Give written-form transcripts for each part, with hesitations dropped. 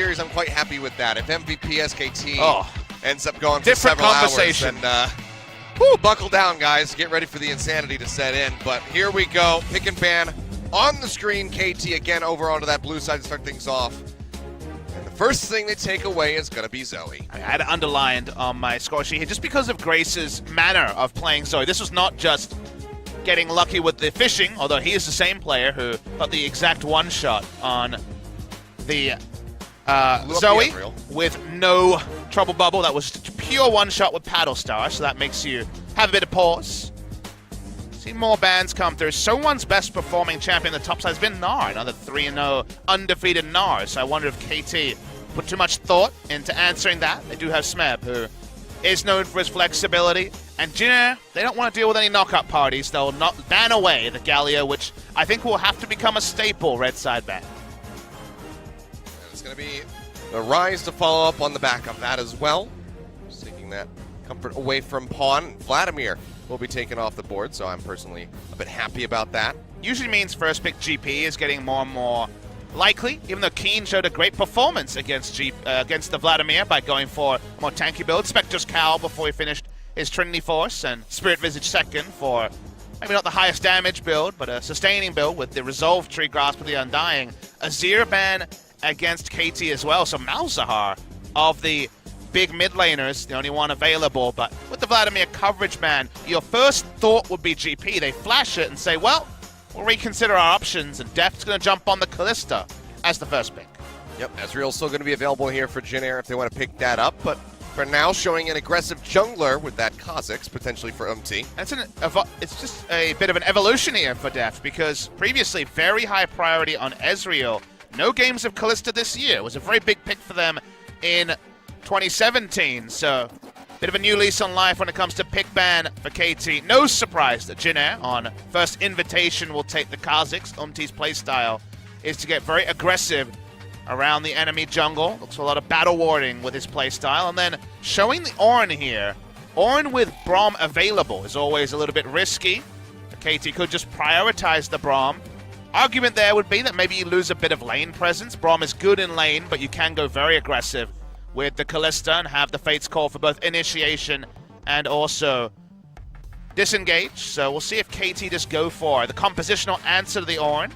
series, I'm quite happy with that. If MVP SKT ends up going for different several conversation. hours, then buckle down, guys. Get ready for the insanity to set in. But here we go. Pick and ban on the screen. KT again over onto that blue side to start things off. And the first thing they take away is going to be Zoe. I had it underlined on my score sheet here just because of Grace's manner of playing Zoe. This was not just getting lucky with the fishing, although he is the same player who got the exact one-shot on the Zoe with no trouble bubble. That was pure one-shot with Paddle Star, so that makes you have a bit of pause. See more bans come through. Someone's best performing champion on the top side has been Gnar, another 3-0 undefeated Gnar. So I wonder if KT put too much thought into answering that. They do have Smeb, who is known for his flexibility. And Jin Air, they don't want to deal with any knockout parties. They'll not ban away the Galio, which I think will have to become a staple red side ban. It's going to be the Rise to follow up on the back of that as well. Just taking that comfort away from Pawn. Vladimir will be taken off the board, so I'm personally a bit happy about that. Usually means first pick GP is getting more and more likely, even though Keen showed a great performance against the Vladimir by going for a more tanky build. Spectre's Cowl before he finished his Trinity Force, and Spirit Visage second for maybe not the highest damage build, but a sustaining build with the Resolve Tree Grasp of the Undying. Azir ban against KT as well, so Malzahar of the big mid laners, the only one available, but with the Vladimir coverage ban, your first thought would be GP. They flash it and say, well, we'll reconsider our options, and Deft's going to jump on the Kalista as the first pick. Yep, Ezreal's still going to be available here for Jin Air if they want to pick that up, but for now showing an aggressive jungler with that Kha'Zix, potentially for UMT. It's just a bit of an evolution here for Deft, because previously very high priority on Ezreal. No games of Kalista this year. It was a very big pick for them in 2017, so bit of a new lease on life when it comes to pick ban for KT. No surprise that Jin Air on first invitation will take the Kha'Zix. UMT's playstyle is to get very aggressive around the enemy jungle. Looks a lot of battle warding with his playstyle, and then showing the Ornn here. Ornn with Braum available is always a little bit risky. KT could just prioritize the Braum. Argument there would be that maybe you lose a bit of lane presence. Braum is good in lane, but you can go very aggressive with the Kalista and have the Fates Call for both initiation and also disengage. So we'll see if KT just go for the compositional answer to the Ornn.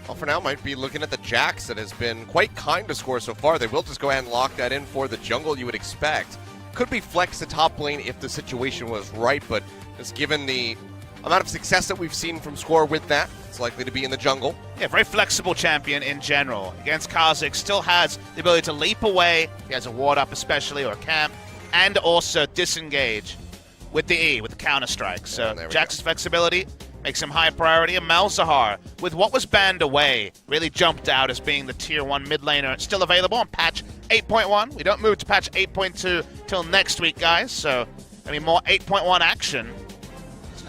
Well, for now, might be looking at the Jax that has been quite kind to score so far. They will just go ahead and lock that in for the jungle you would expect. Could be flex to top lane if the situation was right, but just given the amount of success that we've seen from Score with that, it's likely to be in the jungle. Yeah, very flexible champion in general. Against Kha'Zix, still has the ability to leap away. He has a ward up especially, or a camp, and also disengage with the E, with the counter-strike. So Jax's flexibility makes him high priority. And Malzahar, with what was banned away, really jumped out as being the tier 1 mid laner. It's still available on patch 8.1. We don't move to patch 8.2 till next week, guys. So, I mean, more 8.1 action.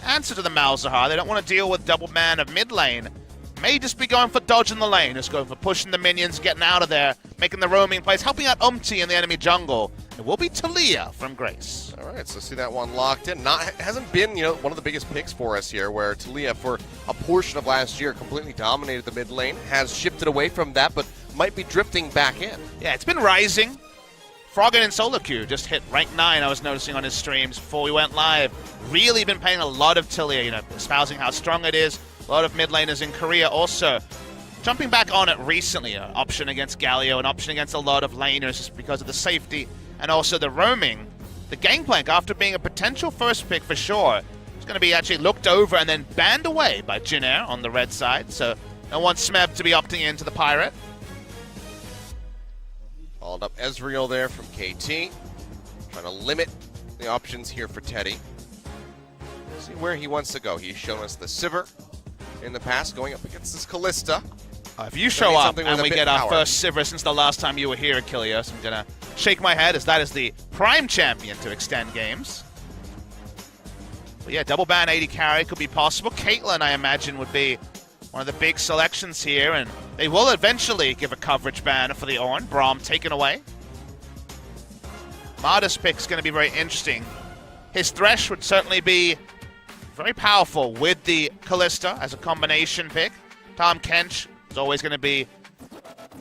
Answer to the Malzahar. They don't want to deal with double man of mid lane. May just be going for dodging the lane, just going for pushing the minions, getting out of there, making the roaming plays, helping out UMT in the enemy jungle. It will be Taliyah from Grace. All right, so see that one locked in. Hasn't been, one of the biggest picks for us here, where Taliyah for a portion of last year completely dominated the mid lane, has shifted away from that, but might be drifting back in. Yeah, it's been rising. Froggen in solo queue just hit rank 9, I was noticing on his streams before we went live. Really been playing a lot of Taliyah, espousing how strong it is. A lot of mid laners in Korea also jumping back on it recently. An option against Galio, an option against a lot of laners just because of the safety and also the roaming. The Gangplank, after being a potential first pick for sure, is going to be actually looked over and then banned away by Jin Air on the red side. So no one Smeb to be opting into the Pirate. Called up Ezreal there from KT. Trying to limit the options here for Teddy. See where he wants to go. He's shown us the Sivir in the past, going up against this Kalista. If you show up and we get our first Sivir since the last time you were here, Achilles, I'm going to shake my head as that is the prime champion to extend games. But yeah, double ban 80 carry could be possible. Caitlyn, I imagine, would be one of the big selections here, and they will eventually give a coverage ban for the Ornn. Braum taken away. Marta's pick is going to be very interesting. His Thresh would certainly be very powerful with the Kalista as a combination pick. Tom Kench is always going to be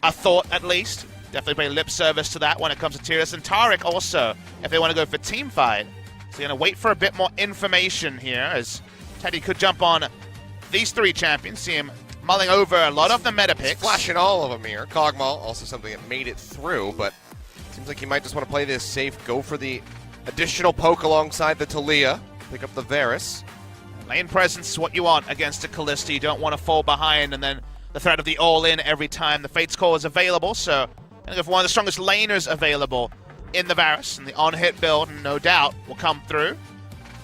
a thought at least. Definitely pay lip service to that when it comes to Tyrus. And Taric also, if they want to go for team fight. So you're going to wait for a bit more information here, as Teddy could jump on these three champions. See him mulling over a lot of the meta picks. Flashing all of them here. Kog'Maw, also something that made it through, but seems like he might just want to play this safe, go for the additional poke alongside the Taliyah, pick up the Varus. Lane presence is what you want against a Kalista. You don't want to fall behind, and then the threat of the all-in every time the Fate's Call is available, so going to go for one of the strongest laners available in the Varus, and the on-hit build, no doubt, will come through.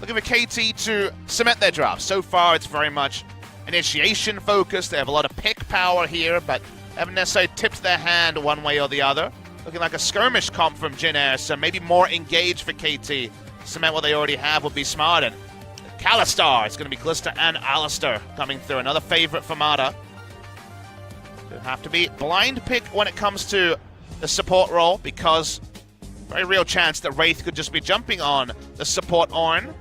Looking for KT to cement their draft. So far, it's very much initiation focused. They have a lot of pick power here, but haven't necessarily tipped their hand one way or the other. Looking like a skirmish comp from Jin Air, so maybe more engaged for KT. Cement what they already have would be smart, and Kalistar, it's going to be Kalista and Alistar coming through. Another favorite for Mata. They have to be blind pick when it comes to the support role, because very real chance that Wraith could just be jumping on the support Ornn.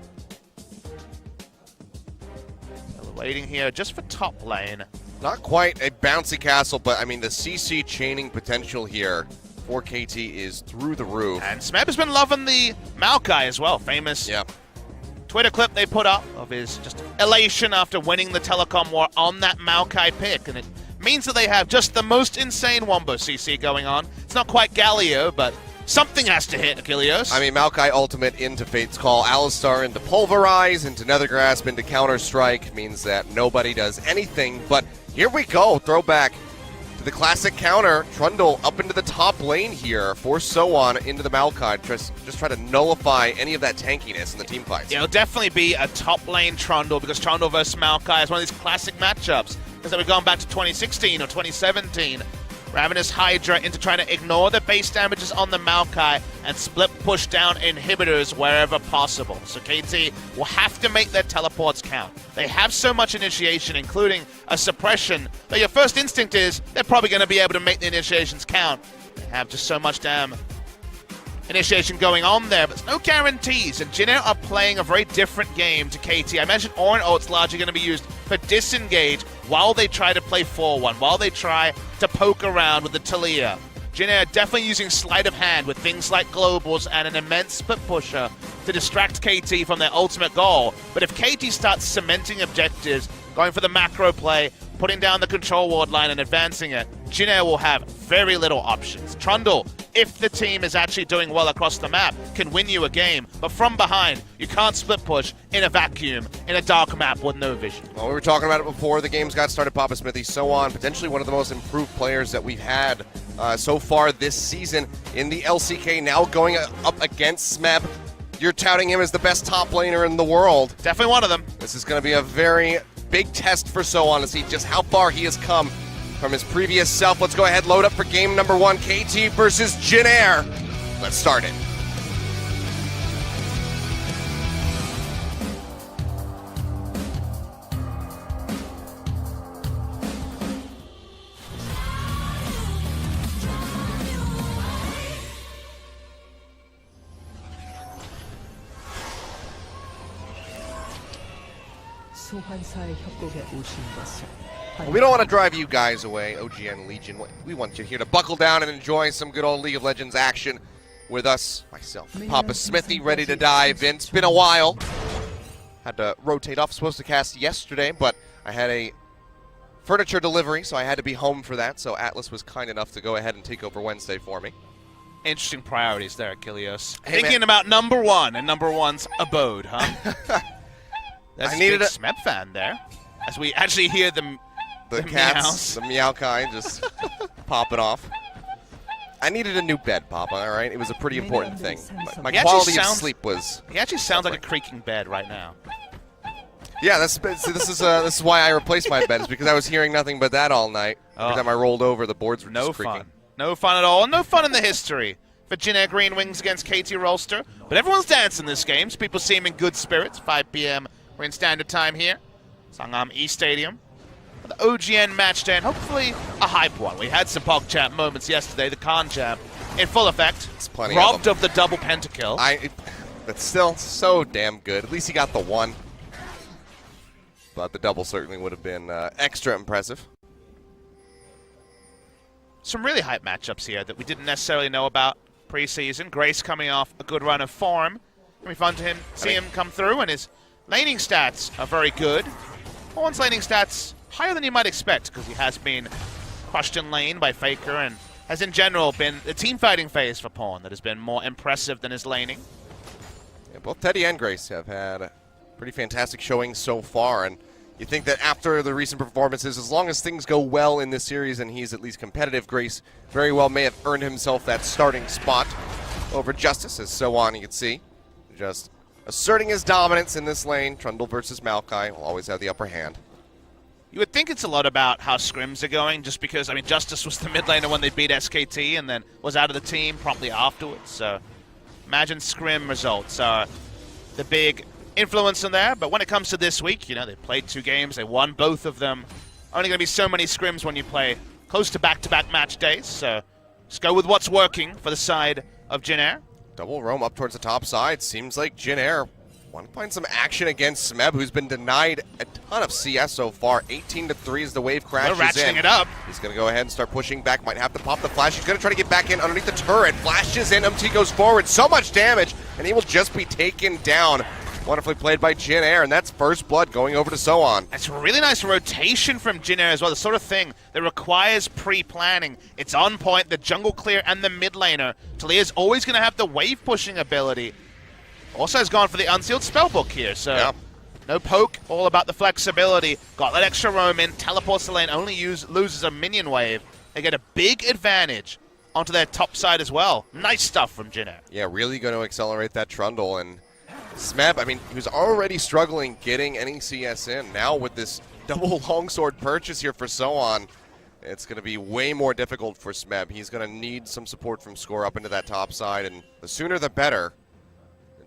So we're waiting here just for top lane. Not quite a bouncy castle, but I mean the CC chaining potential here for KT is through the roof. And Smeb has been loving the Maokai as well. Famous Twitter clip they put up of his just elation after winning the telecom war on that Maokai pick. And it means that they have just the most insane Wombo CC going on. It's not quite Galio, but something has to hit Achilles. I mean, Maokai ultimate into Fate's Call, Alistar into Pulverize, into Nethergrasp, into Counter-Strike, means that nobody does anything. But here we go, throwback to the classic counter. Trundle up into the top lane here for Soan into the Maokai. Just try to nullify any of that tankiness in the team fights. It'll definitely be a top lane Trundle, because Trundle versus Maokai is one of these classic matchups. Because we've gone back to 2016 or 2017. Ravenous Hydra into trying to ignore the base damages on the Maokai and split push down inhibitors wherever possible. So KT will have to make their teleports count. They have so much initiation, including a suppression, that your first instinct is they're probably going to be able to make the initiations count. They have just so much damn initiation going on there, but there's no guarantees, and Jin Air are playing a very different game to KT. I mentioned Ornn ult's largely going to be used for disengage while they try to play 4-1, while they try to poke around with the Taliyah. Jin Air definitely using sleight of hand with things like globals and an immense split pusher to distract KT from their ultimate goal. But if KT starts cementing objectives, going for the macro play, putting down the control ward line and advancing it, Jin Air will have very little options. Trundle, if the team is actually doing well across the map, can win you a game, but from behind, you can't split push in a vacuum, in a dark map with no vision. Well, we were talking about it before the games got started, Papa Smithy, Soan, potentially one of the most improved players that we've had so far this season in the LCK, now going up against Smeb. You're touting him as the best top laner in the world. Definitely one of them. This is going to be a very big test for Soan to see just how far he has come from his previous self. Let's go ahead, load up for game number 1, KT versus Jin Air. Let's start it. We don't want to drive you guys away, OGN Legion. We want you here to buckle down and enjoy some good old League of Legends action with us, myself, Papa Smithy, ready to dive in. It's been a while. Had to rotate off. Supposed to cast yesterday, but I had a furniture delivery, so I had to be home for that. So Atlas was kind enough to go ahead and take over Wednesday for me. Interesting priorities there, Achilles. Hey, thinking about number 1 and number 1's abode, huh? That's I needed a Smeb fan there. As we actually hear the cats, meows. the Meowkai just popping off. I needed a new bed, Papa, all right? It was a pretty important thing. My quality of sleep was... He actually sounds like a creaking bed right now. Yeah, this is why I replaced my bed, is because I was hearing nothing but that all night. Every time I rolled over, the boards were just creaking. No fun at all. No fun in the history for Jin Air GreenWings against KT Rolster. But everyone's dancing this game, so people seem in good spirits. 5 p.m. We're in standard time here. Sangam E Stadium. The OGN match day, and hopefully a hype one. We had some PogChamp moments yesterday, the Khan Champ in full effect. It's plenty robbed of the double pentakill. That's still so damn good. At least he got the one. But the double certainly would have been extra impressive. some really hype matchups here that we didn't necessarily know about preseason. Grace coming off a good run of form. It'll be fun to see him come through, and his laning stats are very good. Pawn's laning stats higher than you might expect because he has been crushed in lane by Faker and has in general been the team fighting phase for Pawn that has been more impressive than his laning. Yeah, both Teddy and Grace have had pretty fantastic showing so far, and you think that after the recent performances, as long as things go well in this series and he's at least competitive, Grace very well may have earned himself that starting spot over Justice, as so on you can see. Just asserting his dominance in this lane. Trundle versus Maokai will always have the upper hand. You would think it's a lot about how scrims are going, just because, I mean, Justice was the mid laner when they beat SKT and then was out of the team promptly afterwards. So imagine scrim results are the big influence in there. But when it comes to this week, you know, they played 2 games, they won both of them. Only going to be so many scrims when you play close to back-to-back match days. So just go with what's working for the side of Jin Air. Double roam up towards the top side. Seems like Jin Air want to find some action against Smeb, who's been denied a ton of CS so far. 18-3 as the wave crashes They're ratcheting in. it up. He's going to go ahead and start pushing back. Might have to pop the flash. He's going to try to get back in underneath the turret. Flashes in. MT goes forward. So much damage, and he will just be taken down. Wonderfully played by Jin Air, and that's first blood going over to Soan. That's a really nice rotation from Jin Air as well. The sort of thing that requires pre-planning. It's on point, the jungle clear and the mid laner. Talia's always going to have the wave pushing ability. Also has gone for the unsealed spellbook here, so no poke, all about the flexibility. Got that extra roam in, teleports the lane, only loses a minion wave. They get a big advantage onto their top side as well. Nice stuff from Jin Air. Yeah, really going to accelerate that Trundle, and Smeb, I mean, he was already struggling getting any CS in. Now with this double longsword purchase here for Soan, it's going to be way more difficult for Smeb. He's going to need some support from Score up into that top side, and the sooner the better.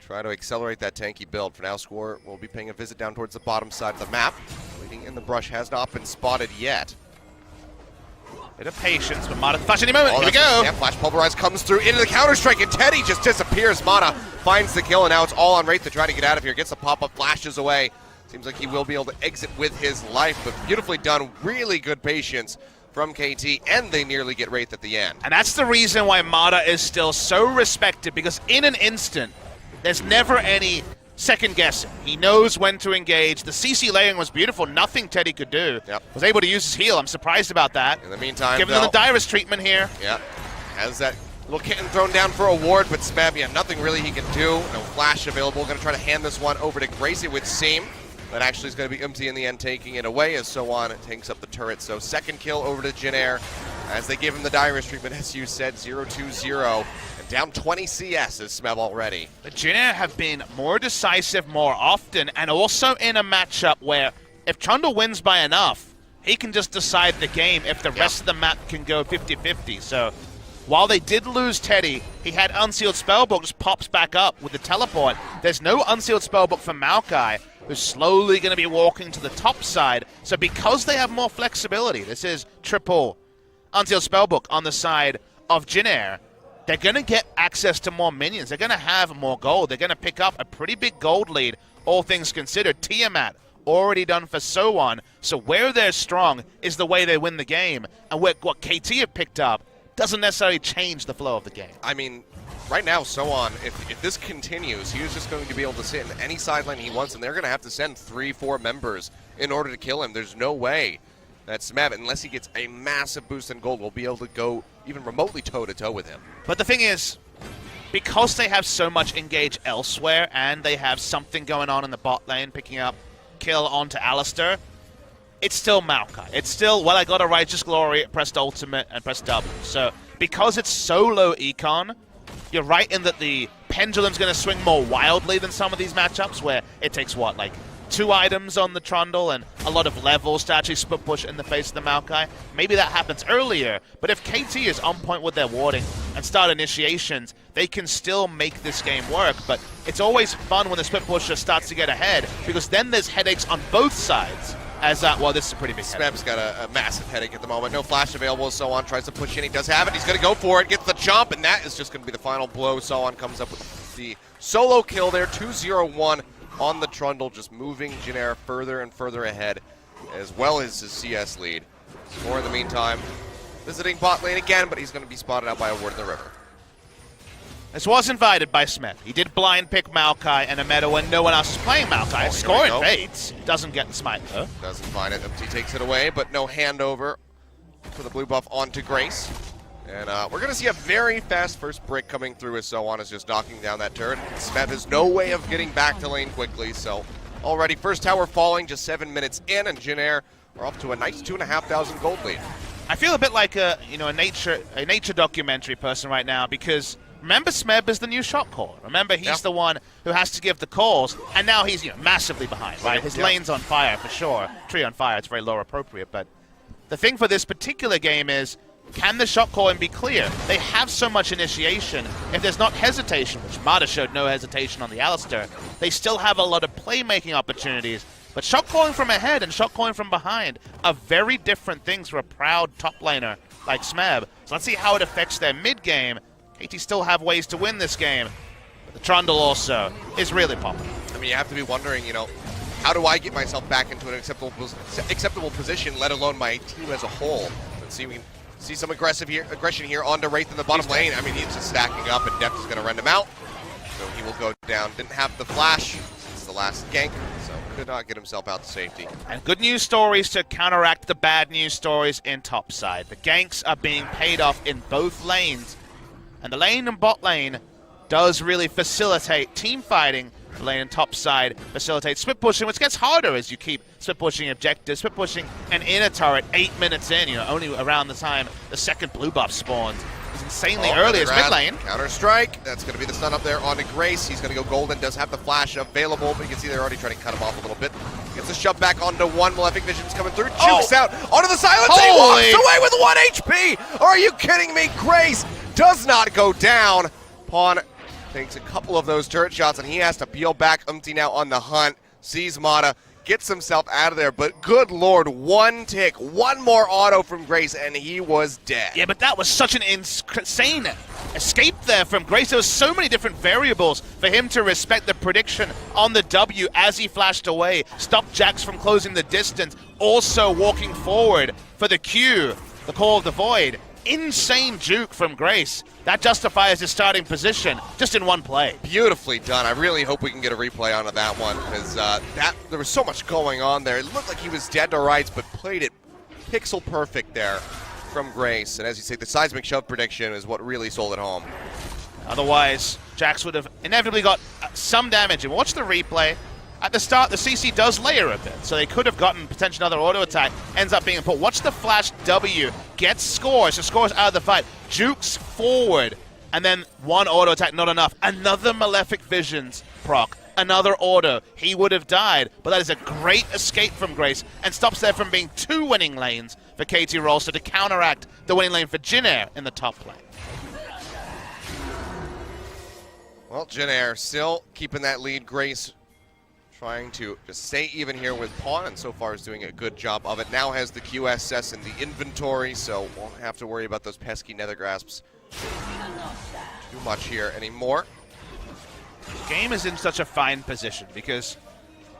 Try to accelerate that tanky build. For now, Score will be paying a visit down towards the bottom side of the map. Waiting in the brush has not been spotted yet. Bit of patience, but Mata flash any moment. Oh, Here we go. Yeah, Flash Pulverize comes through into the counter-strike, and Teddy just disappears. Mata finds the kill, and now it's all on Wraith to try to get out of here. Gets the pop-up, flashes away. Seems like he will be able to exit with his life, but beautifully done. Really good patience from KT, and they nearly get Wraith at the end. And that's the reason why Mata is still so respected, because in an instant, there's never any second guessing. He knows when to engage. The CC layering was beautiful. Nothing Teddy could do. Was able to use his heal. I'm surprised about that. In the meantime, giving them the direst treatment here. Yeah, has that little kitten thrown down for a ward, but Smeb, yeah, nothing really he can do. No flash available. Going to try to hand this one over to Gracie with Seam. That actually is going to be empty in the end, taking it away as Soan tanks up the turret. So second kill over to Jin Air as they give him the direst treatment, as you said, 0-2-0. And down 20 CS is Smeb already. The Jin Air have been more decisive more often, and also in a matchup where if Trundle wins by enough, he can just decide the game if the rest of the map can go 50-50. So while they did lose Teddy, he had Unsealed Spellbook, just pops back up with the teleport. There's no Unsealed Spellbook for Maokai, who's slowly going to be walking to the top side. So because they have more flexibility, this is triple Unsealed Spellbook on the side of Jin Air, they're going to get access to more minions. They're going to have more gold. They're going to pick up a pretty big gold lead, all things considered. Tiamat already done for Soan. So where they're strong is the way they win the game. And what KT have picked up doesn't necessarily change the flow of the game. I mean, right now, Soan, if this continues, he is just going to be able to sit in any sideline he wants, and they're going to have to send 3-4 members in order to kill him. There's no way that Smeb, unless he gets a massive boost in gold, will be able to go even remotely toe-to-toe with him. But the thing is, because they have so much engage elsewhere, and they have something going on in the bot lane, picking up kill onto Alistar, it's still Maokai. It's still, well, I got a Righteous Glory, pressed ultimate, and pressed W. So because it's so low econ, you're right in that the pendulum's going to swing more wildly than some of these matchups where it takes, what, like 2 items on the Trundle and a lot of levels to actually split push in the face of the Maokai. Maybe that happens earlier, but if KT is on point with their warding and start initiations, they can still make this game work. But it's always fun when the split pusher starts to get ahead, because then there's headaches on both sides. As well, this is a pretty big headache. Smeb's got a massive headache at the moment. No flash available. Soan tries to push in. He does have it. He's going to go for it. Gets the jump, and that is just going to be the final blow. Soan comes up with the solo kill there. 2-0-1 on the Trundle, just moving Jin Air further and further ahead, as well as his CS lead. Score in the meantime visiting bot lane again, but he's going to be spotted out by a ward in the river. This was invited by Smith. He did blind pick Maokai in a meta when no one else is playing Maokai. Score invades. Doesn't get the smite though. Doesn't find it. Empty takes it away, but no handover for the blue buff onto Grace. And we're going to see a very fast first brick coming through as So On is just knocking down that turret. Smith has no way of getting back to lane quickly, so already first tower falling just 7 minutes in, and Jin Air are off to a nice 2,500 gold lead. I feel a bit like a nature documentary person right now, because remember Smeb is the new shot caller. Remember he's the one who has to give the calls, and now he's massively behind, right? His lane's on fire for sure. Tree on fire, it's very lore appropriate, but the thing for this particular game is, can the shot calling be clear? They have so much initiation. If there's not hesitation, which Mata showed no hesitation on the Alistair, they still have a lot of playmaking opportunities. But shot calling from ahead and shot calling from behind are very different things for a proud top laner like Smeb. So let's see how it affects their mid game. KT still have ways to win this game, but the Trundle also is really popping. I mean, you have to be wondering, how do I get myself back into an acceptable position, let alone my team as a whole? Let's see, we can see some aggression here onto Wraith in the bottom lane. I mean, he's just stacking up, and Deft is going to run him out. So he will go down. Didn't have the flash. It's the last gank, so could not get himself out to safety. And good news stories to counteract the bad news stories in top side. The ganks are being paid off in both lanes, and the lane and bot lane does really facilitate team fighting. The lane and top side facilitates split pushing, which gets harder as you keep split pushing objectives, split pushing an inner turret 8 minutes in, only around the time the second blue buff spawns. It's insanely early as mid lane. Counter strike, that's going to be the stun up there onto Grace. He's going to go golden, does have the flash available, but you can see they're already trying to cut him off a little bit. Gets a shove back onto one, Malefic Vision's coming through, jukes out onto the silence, he walks away with 1 HP! Are you kidding me? Grace does not go down. Pawn takes a couple of those turret shots, and he has to peel back. Umti now on the hunt, sees Mata, gets himself out of there, but good lord, one tick, one more auto from Grace, and he was dead. Yeah, but that was such an insane escape there from Grace. There was so many different variables for him to respect the prediction on the W as he flashed away, stopped Jax from closing the distance, also walking forward for the Q, the Call of the Void. Insane juke from Grace. That justifies his starting position just in one play. Beautifully done. I really hope we can get a replay onto that one, because there was so much going on there. It looked like he was dead to rights, but played it pixel perfect there from Grace. And as you say, the seismic shove prediction is what really sold it home. Otherwise, Jax would have inevitably got some damage. And watch the replay. At the start, the CC does layer a bit, so they could have gotten potentially another auto attack. Ends up being a pull. Watch the flash W, gets scores, so scores out of the fight, jukes forward, and then one auto attack, not enough. Another Malefic Visions proc, another auto. He would have died, but that is a great escape from Grace and stops there from being 2 winning lanes for KT Rolster to counteract the winning lane for Jin Air in the top lane. Well, Jin Air still keeping that lead. Grace trying to just stay even here with Pawn, and so far is doing a good job of it. Now has the QSS in the inventory, so won't have to worry about those pesky nether grasps too much here anymore. The game is in such a fine position because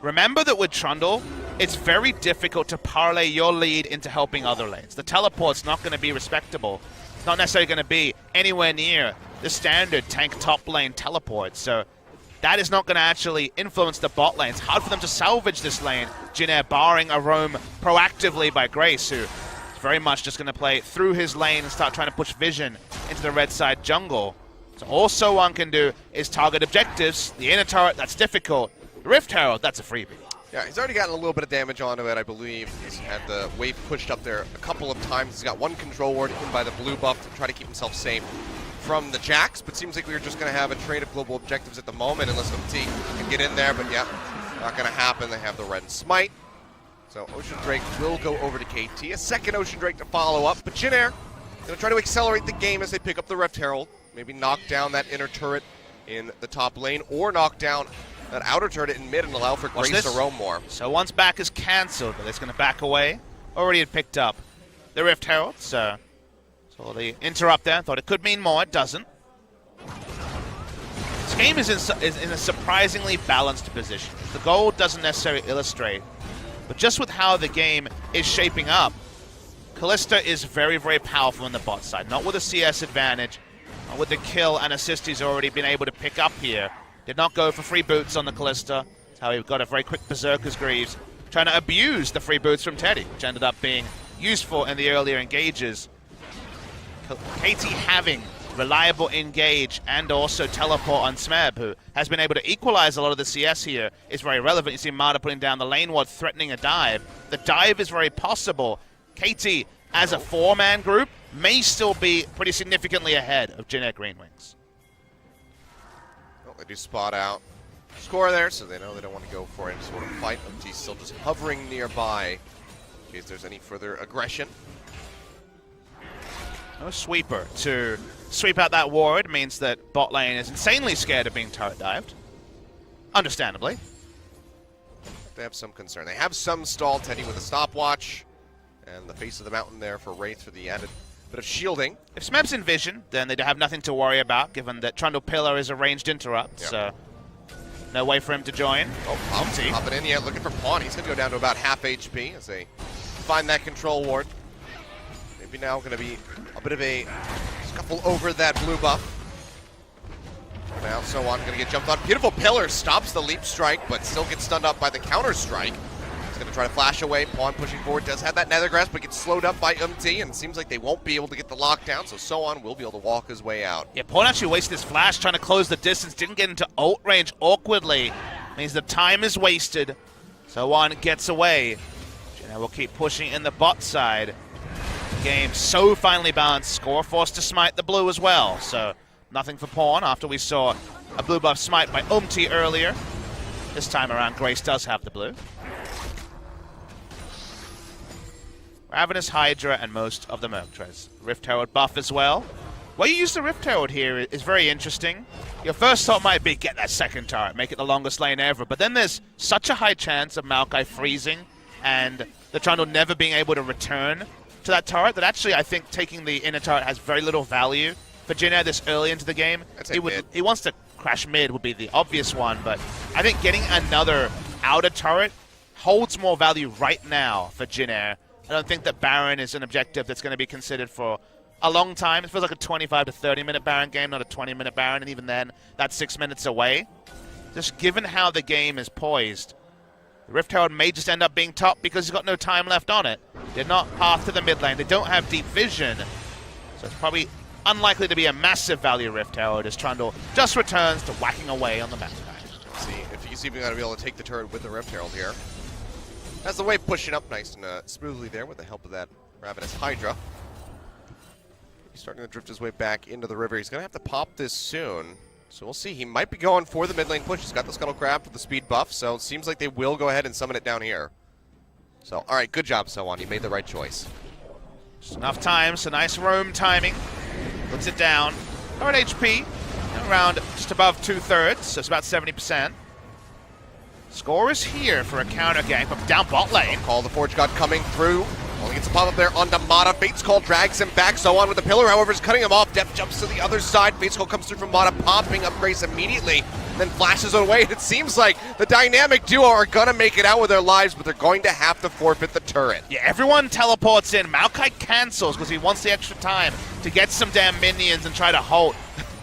remember that with Trundle, it's very difficult to parlay your lead into helping other lanes. The teleport's not going to be respectable. It's not necessarily going to be anywhere near the standard tank top lane teleport, so that is not going to actually influence the bot lane. It's hard for them to salvage this lane. Jin Air barring a roam proactively by Grace, who is very much just going to play through his lane and start trying to push Vision into the red side jungle. So all So One can do is target objectives. The inner turret, that's difficult. The Rift Herald, that's a freebie. Yeah, he's already gotten a little bit of damage onto it, I believe. He's had the wave pushed up there a couple of times. He's got one control ward in by the blue buff to try to keep himself safe from the Jax, but seems like we were just going to have a trade of global objectives at the moment unless Umti can get in there, but yeah, not going to happen. They have the red smite. So Ocean Drake will go over to KT. A second Ocean Drake to follow up, but Jin Air going to try to accelerate the game as they pick up the Rift Herald. Maybe knock down that inner turret in the top lane, or knock down that outer turret in mid and allow for Grace to roam more. So once back is cancelled, but it's going to back away. Already had picked up the Rift Herald, so the interrupt there. Thought it could mean more, it doesn't. This game is in a surprisingly balanced position. The gold doesn't necessarily illustrate, but just with how the game is shaping up, Kalista is very, very powerful on the bot side. Not with a CS advantage, not with the kill and assist he's already been able to pick up here. Did not go for free boots on the Kalista. That's how he got a very quick Berserker's Greaves. Trying to abuse the free boots from Teddy, which ended up being useful in the earlier engages. KT having reliable engage and also teleport on Smeb, who has been able to equalize a lot of the CS here, is very relevant. You see Mata putting down the lane ward, threatening a dive. The dive is very possible. KT, as a four-man group, may still be pretty significantly ahead of Jin Air GreenWings. Well, they do spot out. Score there, so they know they don't want to go for any sort of fight. He's still just hovering nearby in case there's any further aggression. No sweeper to sweep out that ward means that bot lane is insanely scared of being turret dived. Understandably. They have some concern. They have some stall, Teddy with a stopwatch, and the face of the mountain there for Wraith for the added bit of shielding. If Smeb's in vision, then they have nothing to worry about, given that Trundle Pillar is a ranged interrupt, so no way for him to join. Oh, popping in, yeah, looking for Pawn. He's going to go down to about half HP as they find that control ward. Maybe now going to be a bit of a scuffle over that blue buff. Now, Soan going to get jumped on. Beautiful Pillar stops the leap strike, but still gets stunned up by the counter strike. He's going to try to flash away. Pawn pushing forward, does have that Nether Grasp, but gets slowed up by and it seems like they won't be able to get the lockdown, so Soan will be able to walk his way out. Yeah, Pawn actually wasted his flash trying to close the distance, didn't get into ult range awkwardly. Means the time is wasted. Soan gets away. Jin will keep pushing in the bot side. Game so finely balanced. Score forced to smite the blue as well, so nothing for Pawn after we saw a blue buff smite by earlier. This time around, Grace does have the blue. Ravenous Hydra and most of the Merctres. Rift Herald buff as well. Why you use the Rift Herald here is very interesting. Your first thought might be get that second turret, make it the longest lane ever, but then there's such a high chance of Maokai freezing and the Trundle never being able to return to that turret that actually I think taking the inner turret has very little value for Jin Air this early into the game. He wants to crash mid would be the obvious one, but I think getting another outer turret holds more value right now for Jin Air. I don't think that Baron is an objective that's going to be considered for a long time. It feels like a 25 to 30-minute Baron game, not a 20-minute Baron, and even then, that's 6 minutes away. Just given how the game is poised, the Rift Herald may just end up being top because he's got no time left on it. Did not path to the mid lane. They don't have deep vision, so it's probably unlikely to be a massive value Rift Herald as Trundle just returns to whacking away on the map. See if he's even going to be able to take the turret with the Rift Herald here. That's the wave pushing up nice and smoothly there with the help of that Ravenous Hydra. He's starting to drift his way back into the river. He's going to have to pop this soon. So we'll see. He might be going for the mid lane push. He's got the Scuttle Crab for the speed buff, so it seems like they will go ahead and summon it down here. So, all right, good job, Soan. You made the right choice. Just enough time, so nice roam timing. Puts it down. Current HP, around just above 2/3, so it's about 70%. Score is here for a counter gank, but down bot lane. Call the Forge God coming through. Only gets a pop up there onto Mata. Fate's Call drags him back. Soan with the pillar, however, is cutting him off. Deft jumps to the other side. Fate's Call comes through from Mata, popping up Grace immediately, then flashes it away. It seems like the dynamic duo are going to make it out with their lives, but they're going to have to forfeit the turret. Yeah, everyone teleports in. Maokai cancels because he wants the extra time to get some damn minions and try to hold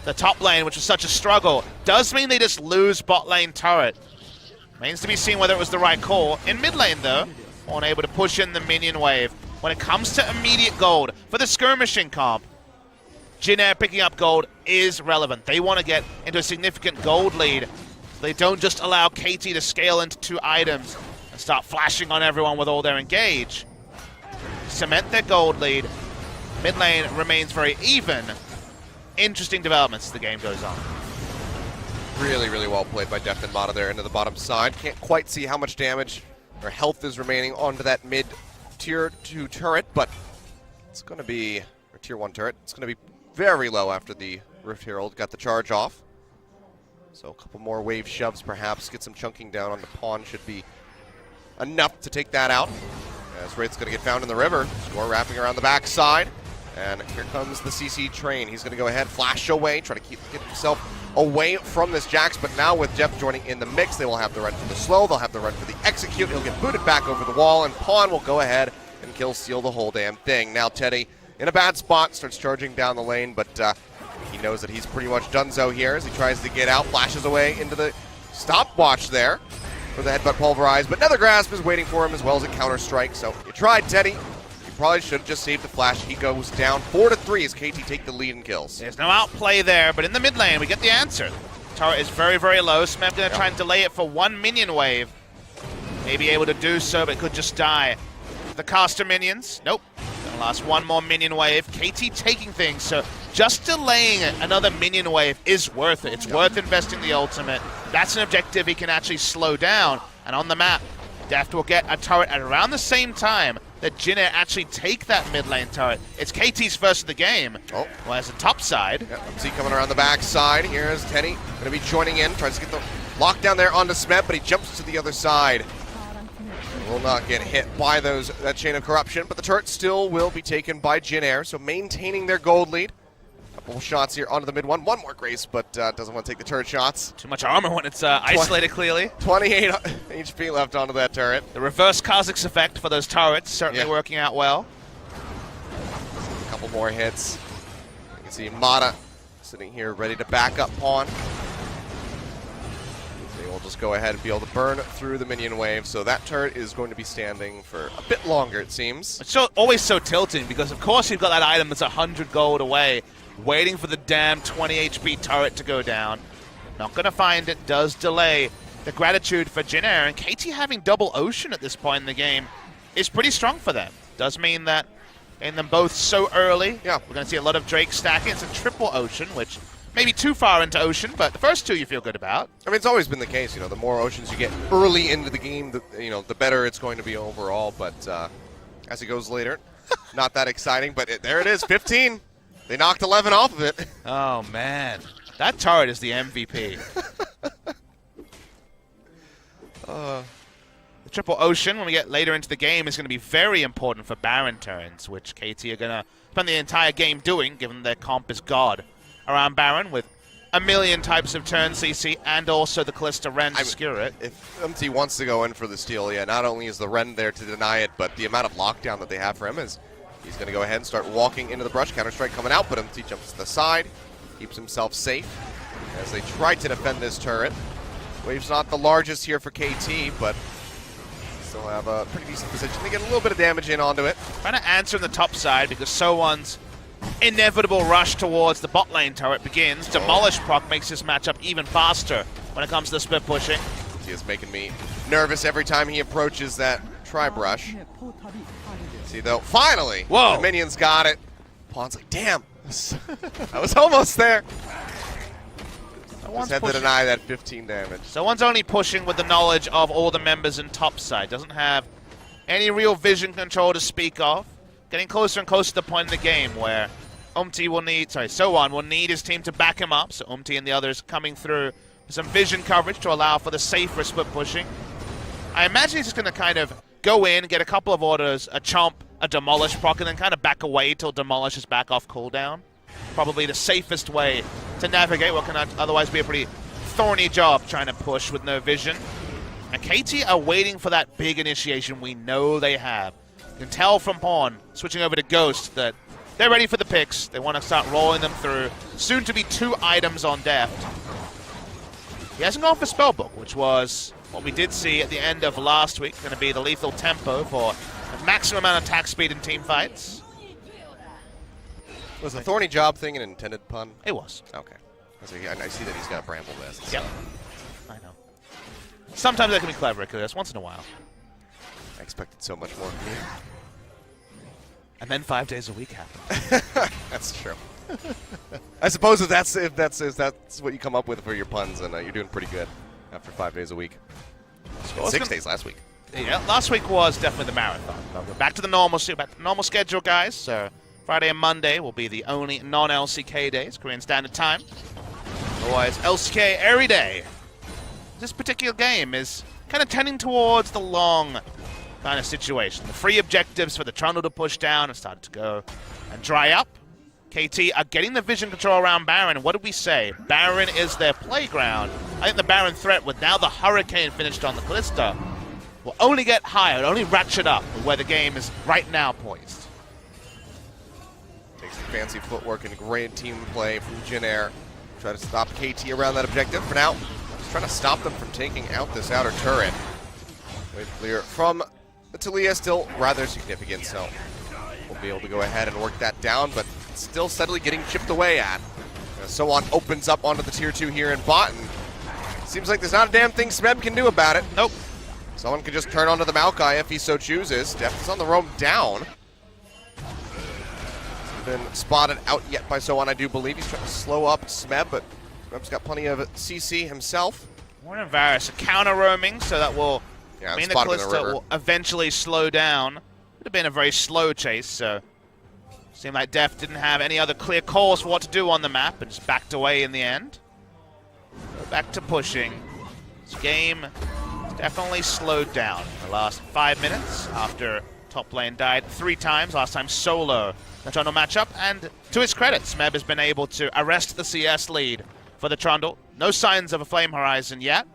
the top lane, which was such a struggle. Does mean they just lose bot lane turret. Remains to be seen whether it was the right call. In mid lane, though, unable to push in the minion wave. When it comes to immediate gold for the skirmishing comp, Jin Air picking up gold is relevant. They want to get into a significant gold lead. They don't just allow KT to scale into 2 items and start flashing on everyone with all their engage. Cement their gold lead. Mid lane remains very even. Interesting developments as the game goes on. Really, really well played by Deft and Mata there into the bottom side. Can't quite see how much damage or health is remaining onto that mid tier 2 turret, but it's going to be, or tier 1 turret, it's going to be very low after the Rift Herald got the charge off. So a couple more wave shoves perhaps, get some chunking down on the Pawn should be enough to take that out. As Wraith's going to get found in the river, Score wrapping around the backside, and here comes the CC train. He's going to go ahead, flash away, try to get himself away from this Jax, but now with Jeff joining in the mix, they will have the run for the slow, they'll have the run for the execute, he'll get booted back over the wall, and Pawn will go ahead and kill steal the whole damn thing. Now Teddy in a bad spot, starts charging down the lane, but he knows that he's pretty much donezo here as he tries to get out, flashes away into the stopwatch there for the headbutt pulverize, but Nether Grasp is waiting for him as well as a counter strike. So you tried, Teddy. You probably should have just saved the flash. He goes down 4-3 as KT take the lead in kills. There's no outplay there, but in the mid lane we get the answer. Turret is very, very low. Smeb going to try and delay it for one minion wave. Maybe able to do so, but could just die. The caster minions, nope. Gonna last one more minion wave. KT taking things, so just delaying another minion wave is worth it. It's worth investing the ultimate. That's an objective he can actually slow down. And on the map, Deft will get a turret at around the same time that Jin Air actually take that mid lane turret. It's KT's first of the game. Oh. Whereas the top side. MC coming around the back side. Here's Teddy, gonna be joining in, tries to get the lockdown there onto Smeb, but he jumps to the other side. Will not get hit by that chain of corruption, but the turret still will be taken by Jin Air, so maintaining their gold lead. Couple shots here onto the mid one more Grace, but doesn't want to take the turret shots. Too much armor when it's isolated clearly. 28 HP left onto that turret. The reverse Kha'Zix effect for those turrets certainly working out well. A couple more hits. You can see Mata sitting here ready to back up pawn. We'll just go ahead and be able to burn through the minion wave, so that turret is going to be standing for a bit longer, it seems. It's always so tilting, because of course you've got that item that's 100 gold away, waiting for the damn 20 HP turret to go down. Not going to find it, does delay. The gratitude for Jin Air, and KT having double Ocean at this point in the game is pretty strong for them. Does mean that in them both so early, we're going to see a lot of Drake stacking. It's a triple Ocean, which maybe too far into Ocean, but the first two you feel good about. I mean, it's always been the case, the more Oceans you get early into the game, the better it's going to be overall, but as it goes later, not that exciting, but there it is, 15. They knocked 11 off of it. Oh, man. That turret is the MVP. The triple Ocean, when we get later into the game, is going to be very important for Baron turns, which KT are going to spend the entire game doing, given their comp is God around Baron, with a million types of turn CC and also the Callista Ren to skewer it. If MT wants to go in for the steal, not only is the Ren there to deny it, but the amount of lockdown that they have for him is he's going to go ahead and start walking into the brush. Counter-strike coming out, but MT jumps to the side, keeps himself safe as they try to defend this turret. Wave's not the largest here for KT, but still have a pretty decent position to get a little bit of damage in onto it. Trying to answer on the top side because So1's inevitable rush towards the bot lane turret begins. Demolish proc makes this matchup even faster when it comes to the split pushing. He is making me nervous every time he approaches that tri-brush. See though, finally, the minions got it. Pawn's like, damn, I was almost there. Just had to deny that 15 damage. So1's only pushing with the knowledge of all the members in top side. Doesn't have any real vision control to speak of. Getting closer and closer to the point in the game where So1 will need his team to back him up. So and the others coming through with some vision coverage to allow for the safer split pushing. I imagine he's just going to kind of go in, get a couple of orders, a chomp, a demolish proc, and then kind of back away till demolish is back off cooldown. Probably the safest way to navigate what can otherwise be a pretty thorny job trying to push with no vision. And KT are waiting for that big initiation we know they have. You can tell from Pawn, switching over to Ghost, that they're ready for the picks. They want to start rolling them through. Soon to be 2 items on Deft. He hasn't gone for Spellbook, which was what we did see at the end of last week. Going to be the lethal tempo for the maximum amount of attack speed in team fights. Was the thorny job thing an intended pun? It was. Okay. I see that he's got a bramble vest. Yep. I know. Sometimes that can be clever, because once in a while. I expected so much more from you. And then 5 days a week happened. That's true. I suppose if that's what you come up with for your puns, and you're doing pretty good after 5 days a week. 6 days last week. Yeah, last week was definitely the marathon. But we're back to the normal schedule, guys. So Friday and Monday will be the only non-LCK days, Korean Standard Time. Otherwise, LCK every day. This particular game is kind of tending towards the long kind of situation. The free objectives for the Trundle to push down have started to go and dry up. KT are getting the vision control around Baron. What did we say? Baron is their playground. I think the Baron threat with now the Hurricane finished on the Callista will only get higher, it'll only ratchet up where the game is right now poised. Takes the fancy footwork and great team play from Jin Air. Try to stop KT around that objective. For now, just trying to stop them from taking out this outer turret. Wave clear from Talia, still rather significant, so we'll be able to go ahead and work that down, but still steadily getting chipped away at. So on opens up onto the tier 2 here in bot, and seems like there's not a damn thing Smeb can do about it. Nope. Someone could just turn onto the Maokai if he so chooses. Deft is on the roam down. Been spotted out yet by Sohan, I do believe. He's trying to slow up Smeb, but Smeb's got plenty of CC himself. Warren Varus counter roaming, so that will mean the Callista will eventually slow down. Would have been a very slow chase, so seemed like Deft didn't have any other clear calls for what to do on the map and just backed away in the end. Go back to pushing. This game definitely slowed down in the last 5 minutes after top lane died 3 times, last time solo in the Trundle matchup, and to his credit, Smeb has been able to arrest the CS lead for the Trundle. No signs of a Flame Horizon yet.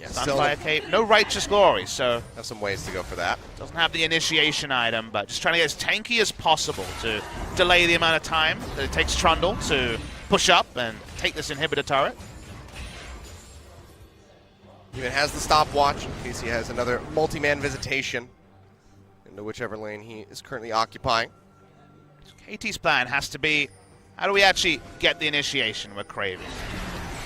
Yeah, Sunfire Cape, no Righteous Glory, so have some ways to go for that. Doesn't have the initiation item, but just trying to get as tanky as possible to delay the amount of time that it takes Trundle to push up and take this inhibitor turret. Even has the stopwatch in case he has another multi-man visitation into whichever lane he is currently occupying. KT's plan has to be, how do we actually get the initiation we're craving?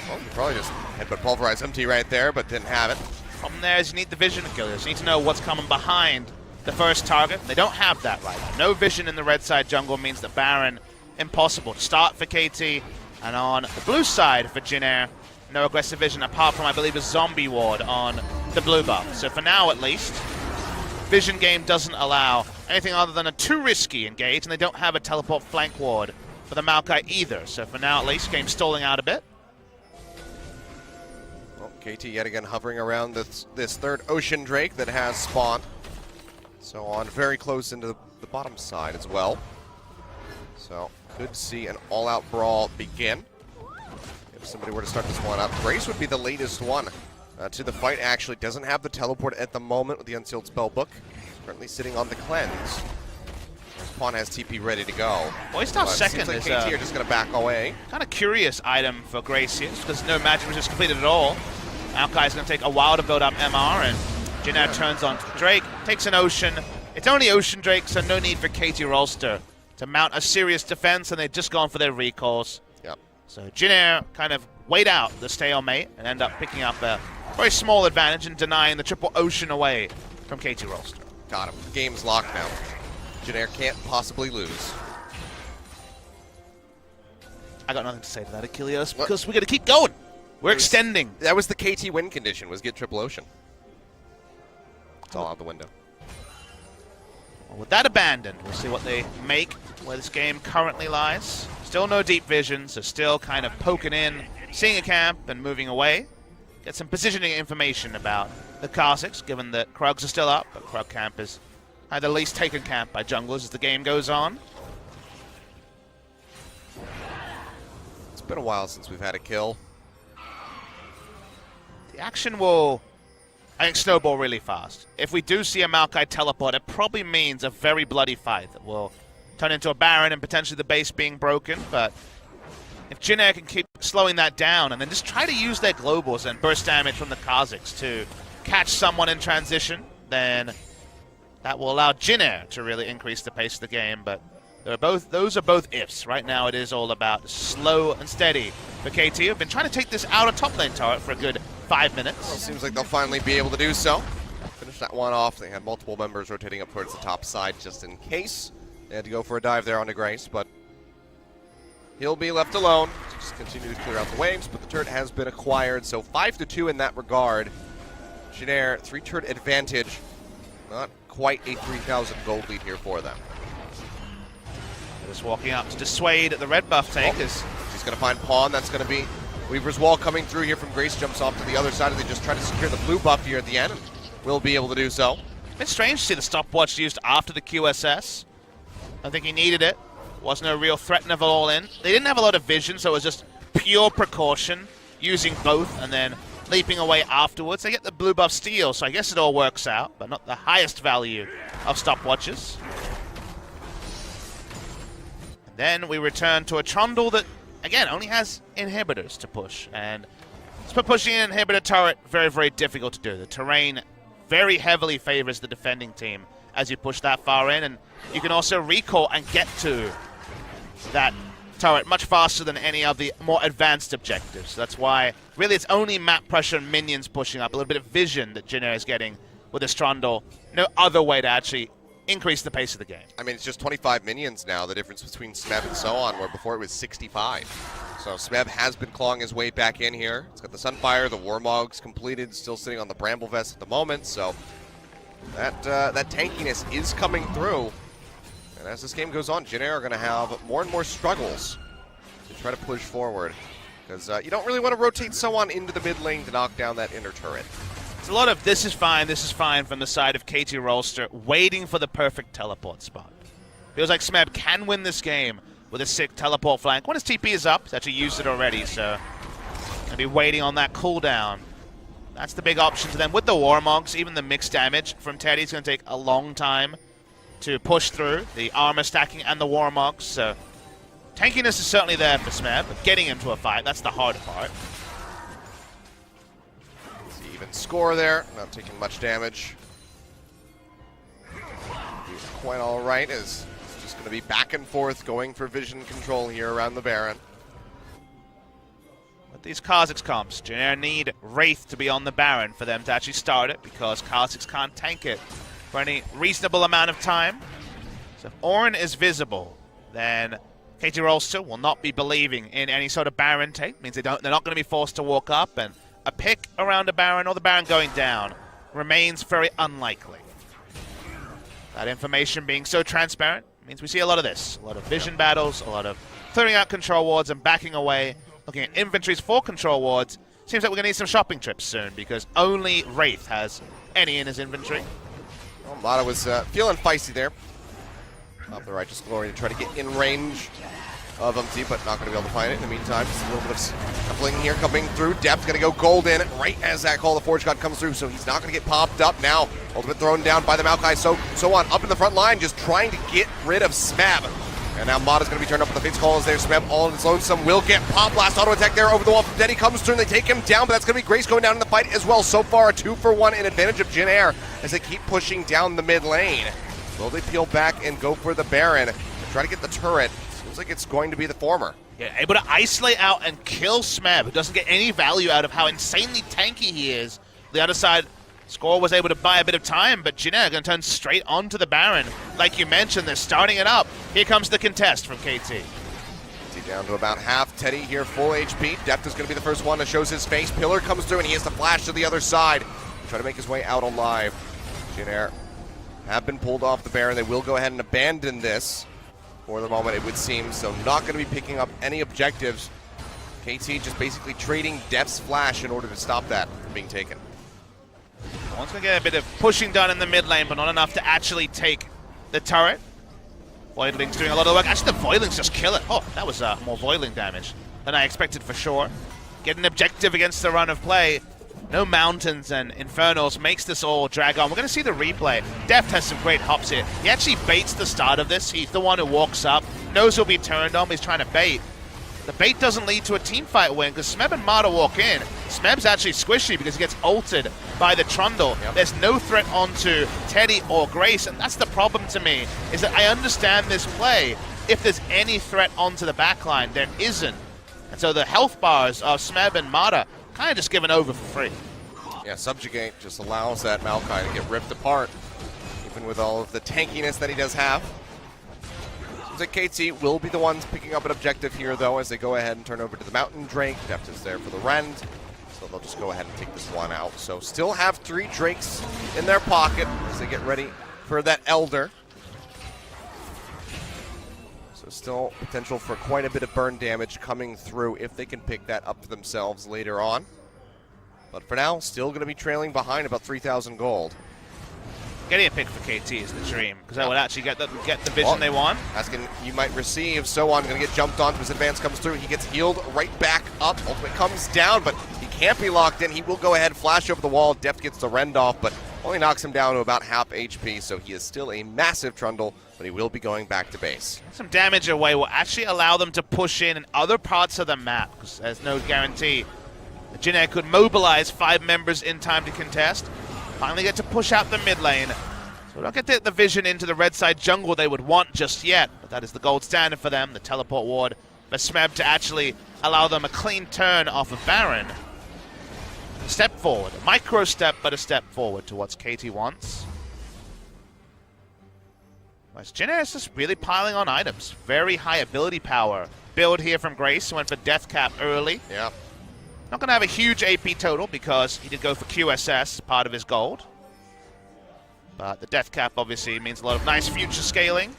Well, you probably just headbutt pulverize MT right there, but didn't have it. From there is you need the vision killers. You need to know what's coming behind the first target. They don't have that right now. No vision in the red side jungle means that Baron, impossible to start for KT. And on the blue side for Jin Air, no aggressive vision apart from, I believe, a zombie ward on the blue buff. So for now, at least, vision game doesn't allow anything other than a too risky engage, and they don't have a teleport flank ward for the Maokai either. So for now, at least, game stalling out a bit. Well, KT yet again hovering around this third Ocean Drake that has spawned. So on very close into the bottom side as well. So could see an all-out brawl begin. If somebody were to start this one up, Grace would be the latest one to the fight. Actually doesn't have the teleport at the moment with the Unsealed Spellbook. Currently sitting on the cleanse. Spawn has TP ready to go. Oyster's second seems like is KT are just going to back away. Kind of curious item for Grace here, because no magic was just completed at all. Maokai is going to take a while to build up MR, and Jin Air turns on Drake, takes an Ocean. It's only Ocean Drake, so no need for KT Rolster to mount a serious defense, and they've just gone for their recalls. Yep. So Jin Air kind of wait out the stalemate and end up picking up a very small advantage and denying the triple Ocean away from KT Rolster. Got him. Game's locked now. Jin Air can't possibly lose. I got nothing to say to that, Achilles, because we're going to keep going. We're extending. That was the KT win condition, was get triple Ocean. It's all out the window. Well, with that abandoned, we'll see what they make, where this game currently lies. Still no deep vision, so still kind of poking in, seeing a camp, and moving away. Get some positioning information about the Kha'Zix, given that Krugs are still up, but Krug camp is the least taken camp by junglers as the game goes on. It's been a while since we've had a kill. The action will, I think, snowball really fast. If we do see a Maokai teleport, it probably means a very bloody fight that will turn into a Baron and potentially the base being broken, but if Jin Air can keep slowing that down and then just try to use their globals and burst damage from the Kha'Zix to catch someone in transition, then that will allow Jin Air to really increase the pace of the game, but those are both ifs. Right now it is all about slow and steady for KT, who've been trying to take this outer top lane turret for a good 5 minutes. Well, seems like they'll finally be able to do so. Finish that one off. They had multiple members rotating up towards the top side just in case. They had to go for a dive there onto Grace, but he'll be left alone. Just continue to clear out the waves, but the turret has been acquired, so 5-2 in that regard. Jin Air, 3 turret advantage. Not quite a 3,000 gold lead here for them. Just walking up to dissuade the red buff take. He's going to find Pawn. That's going to be Weaver's Wall coming through here from Grace. Jumps off to the other side, and they just try to secure the blue buff here at the end. Will be able to do so. It's strange to see the stopwatch used after the QSS. I think he needed it. Wasn't a real threat of all in. They didn't have a lot of vision, so it was just pure precaution, using both, and then leaping away afterwards. They get the blue buff steal, so I guess it all works out, but not the highest value of stopwatches. And then we return to a Trundle that, again, only has inhibitors to push. And for pushing an inhibitor turret, very, very difficult to do. The terrain very heavily favors the defending team as you push that far in, and you can also recall and get to that turret much faster than any of the more advanced objectives. That's why really it's only map pressure and minions pushing up, a little bit of vision that Jin Air is getting with this Trundle. No other way to actually increase the pace of the game. I mean, it's just 25 minions now, the difference between Smeb and so on, where before it was 65. So Smeb has been clawing his way back in here. It's got the Sunfire, the Warmog's completed, still sitting on the Bramble Vest at the moment, so that tankiness is coming through. And as this game goes on, Jin Air are going to have more and more struggles to try to push forward. Because you don't really want to rotate so on into the mid lane to knock down that inner turret. It's a lot of this is fine from the side of KT Rolster, waiting for the perfect teleport spot. Feels like Smeb can win this game with a sick teleport flank. When his TP is up, he's actually used it already, so gonna be waiting on that cooldown. That's the big option to them. With the Warmogs, even the mixed damage from Teddy's gonna take a long time to push through the armor stacking and the Warmogs, so tankiness is certainly there for Smeb, but getting into a fight, that's the hard part. Even score there, not taking much damage. He's quite all right, as it's just going to be back and forth going for vision control here around the Baron. With these Kha'Zix comps, Jin Air need Wraith to be on the Baron for them to actually start it, because Kha'Zix can't tank it for any reasonable amount of time. So if Ornn is visible, then KT Rolster will not be believing in any sort of Baron take. Means they're not going to be forced to walk up, and a pick around a Baron or the Baron going down remains very unlikely. That information being so transparent means we see a lot of this. A lot of vision battles, a lot of clearing out control wards and backing away, looking at inventories for control wards. Seems like we're going to need some shopping trips soon, because only Wraith has any in his inventory. Well, Mata was feeling feisty there. Of the Righteous Glory to try to get in range of Umti, but not going to be able to find it in the meantime. Just a little bit of scuffling here coming through. Depth going to go gold in right as that Call of the Forge God comes through, so he's not going to get popped up now. Ultimate thrown down by the Maokai, so on up in the front line, just trying to get rid of Smeb. And now Mata's going to be turned up with the Fate's Call is there. Smeb all on its lonesome will get Pop Blast auto attack there over the wall. Then he comes through and they take him down, but that's going to be Grace going down in the fight as well. So far, a 2-for-1 in advantage of Jin Air as they keep pushing down the mid lane. Will they peel back and go for the Baron and try to get the turret? Seems like it's going to be the former. Yeah, able to isolate out and kill Smeb, who doesn't get any value out of how insanely tanky he is. The other side, Score was able to buy a bit of time, but Jin Air going to turn straight onto the Baron. Like you mentioned, they're starting it up. Here comes the contest from KT. Down to about half. Teddy here, full HP. Depth is going to be the first one that shows his face. Pillar comes through and he has to flash to the other side. Try to make his way out alive. Jin Air have been pulled off the Baron. They will go ahead and abandon this for the moment, it would seem. So not going to be picking up any objectives. KT just basically trading Depth's flash in order to stop that from being taken. One's going to get a bit of pushing done in the mid lane, but not enough to actually take the turret. Voidling's doing a lot of the work. Actually, the Voidlings just kill it. Oh, that was more Voidling damage than I expected for sure. Get an objective against the run of play. No mountains and infernals makes this all drag on. We're going to see the replay. Deft has some great hops here. He actually baits the start of this. He's the one who walks up, knows he'll be turned on, but he's trying to bait. The bait doesn't lead to a team fight win because Smeb and Mata walk in. Smeb's actually squishy because he gets ulted by the Trundle. Yep. There's no threat onto Teddy or Grace, and that's the problem to me, is that I understand this play. If there's any threat onto the backline, there isn't. And so the health bars of Smeb and Mata kind of just given over for free. Yeah, Subjugate just allows that Maokai to get ripped apart, even with all of the tankiness that he does have. Seems like KT will be the ones picking up an objective here, though, as they go ahead and turn over to the Mountain Drake. Deft is there for the Rend, so they'll just go ahead and take this one out. So still have 3 Drakes in their pocket as they get ready for that Elder. So still potential for quite a bit of burn damage coming through if they can pick that up for themselves later on. But for now, still going to be trailing behind about 3,000 gold. Getting a pick for KT is the dream, because that would actually get the vision they want. Asking you might receive. So on, going to get jumped on. His advance comes through. He gets healed right back up. Ultimate comes down, but he can't be locked in. He will go ahead, flash over the wall. Deft gets the rend off, but only knocks him down to about half HP, so he is still a massive trundle, but he will be going back to base. Some damage away will actually allow them to push in other parts of the map, because there's no guarantee. Jin Air could mobilize 5 members in time to contest. Finally get to push out the mid lane. So we don't get the vision into the red side jungle they would want just yet, but that is the gold standard for them, the teleport ward. But Smeb to actually allow them a clean turn off of Baron. A step forward, a micro step, but a step forward to what KT wants. Jin Air is just really piling on items. Very high ability power. Build here from Grace, went for Death Cap early. Yeah. Not going to have a huge AP total because he did go for QSS as part of his gold. But the Death Cap obviously means a lot of nice future scaling.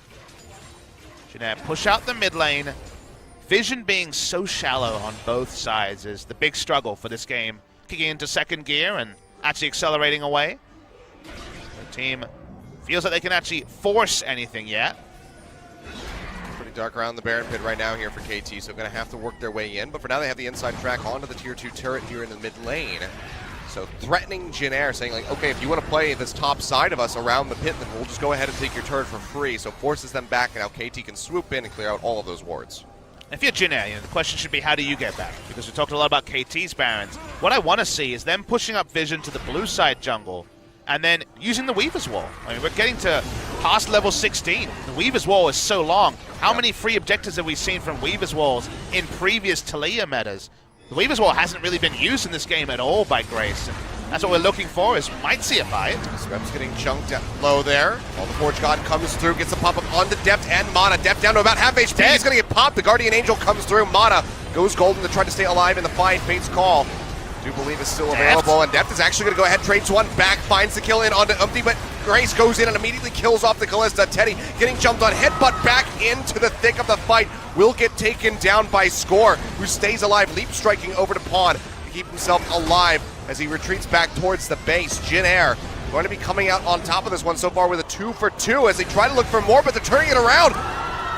Jin Air push out the mid lane. Vision being so shallow on both sides is the big struggle for this game. Kicking into second gear and actually accelerating away. The team feels like they can actually force anything yet. Pretty dark around the Baron pit right now here for KT, so going to have to work their way in. But for now, they have the inside track onto the tier 2 turret here in the mid lane. So threatening Jin Air, saying like, okay, if you want to play this top side of us around the pit, then we'll just go ahead and take your turret for free. So forces them back, and now KT can swoop in and clear out all of those wards. If you're Jin Air, the question should be, how do you get back? Because we talked a lot about KT's Barons. What I want to see is them pushing up vision to the blue side jungle, and then using the Weaver's Wall. I mean, we're getting to past level 16. The Weaver's Wall is so long. How many free objectives have we seen from Weaver's Walls in previous Talia metas? The Weaver's Wall hasn't really been used in this game at all by Grace. And that's what we're looking for, is might see a fight. Smeb's getting chunked low there. While the Forge God comes through, gets a pop-up onto Deft and Mana. Deft down to about half HP. Dead. He's going to get popped. The Guardian Angel comes through. Mana goes golden to try to stay alive in the fight. Fate's Call. Do believe is still available, and Deft is actually going to go ahead, trades one back, finds the kill in onto Umpty, but Grace goes in and immediately kills off the Kalista. Teddy getting jumped on, headbutt back into the thick of the fight, will get taken down by Score, who stays alive, leap striking over to Pawn to keep himself alive as he retreats back towards the base. Jin Air going to be coming out on top of this one so far with a 2 for 2 as they try to look for more, but they're turning it around.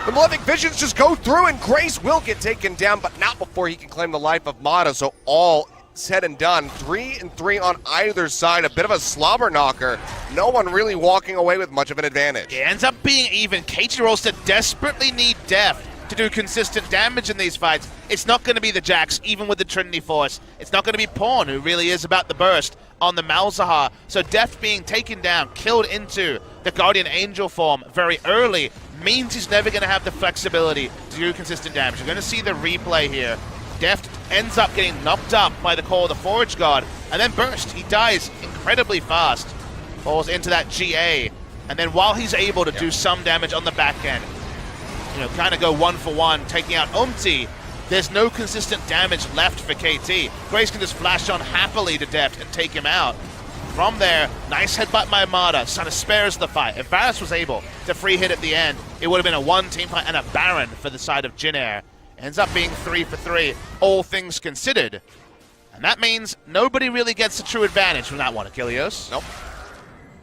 The Malefic Visions just go through, and Grace will get taken down, but not before he can claim the life of Mata, so all said and done, 3 and 3 on either side, a bit of a slobber knocker. No one really walking away with much of an advantage. It ends up being even. KT Rolster desperately need Deft to do consistent damage in these fights. It's not going to be the Jax, even with the Trinity Force. It's not going to be Pawn, who really is about the burst on the Malzahar. So Deft being taken down, killed into the Guardian Angel form very early, means he's never going to have the flexibility to do consistent damage. You're going to see the replay here. Deft ends up getting knocked up by the call of the Forge God, and then burst. He dies incredibly fast, falls into that GA, and then while he's able to do some damage on the back end, kind of go 1 for 1, taking out Umti, there's no consistent damage left for KT. Grace can just flash on happily to Deft and take him out. From there, nice headbutt by Mata, kind of spares the fight. If Varus was able to free hit at the end, it would have been a 1-team fight and a Baron for the side of Jin Air. Ends up being 3 for 3, all things considered. And that means nobody really gets a true advantage from that one, Achilles. Nope.